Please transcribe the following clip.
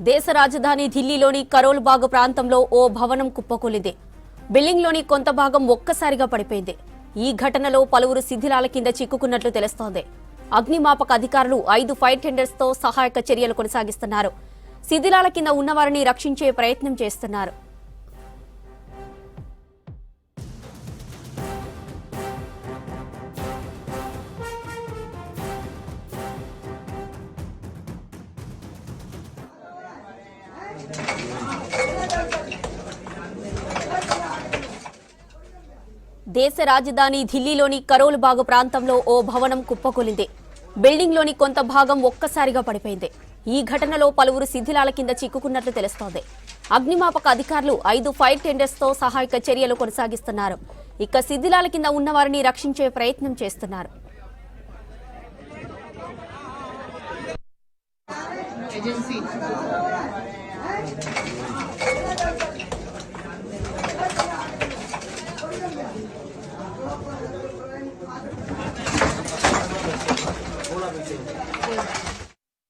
దేశ రాజధాని ఢిల్లీలోని కరోల్ బాగ్ ప్రాంతంలో ఓ భవనం కుప్పకూలింది. బిల్డింగ్లోని కొంత భాగం ఒక్కసారిగా పడిపోయింది. ఈ ఘటనలో పలువురు శిథిలాల కింద చిక్కుకున్నట్లు తెలుస్తోంది. అగ్నిమాపక అధికారులు 5 ఫైర్ టెండర్స్తో సహాయక చర్యలు కొనసాగిస్తున్నారు. శిథిలాల కింద ఉన్నవారిని రక్షించే ప్రయత్నం చేస్తున్నారు. దేశ రాజధాని ఢిల్లీలోని కరోల్ బాగ్ ప్రాంతంలో ఓ భవనం కుప్పకూలింది. బిల్డింగ్లోని కొంత భాగం ఒక్కసారిగా పడిపోయింది. ఈ ఘటనలో పలువురు శిథిలాల కింద చిక్కుకున్నట్లు తెలుస్తోంది. అగ్నిమాపక అధికారులు 5 ఫైర్ టెండర్స్తో సహాయక చర్యలు కొనసాగిస్తున్నారు. ఇక శిథిలాల కింద ఉన్నవారిని రక్షించే ప్రయత్నం చేస్తున్నారు. थोड़ा पीछे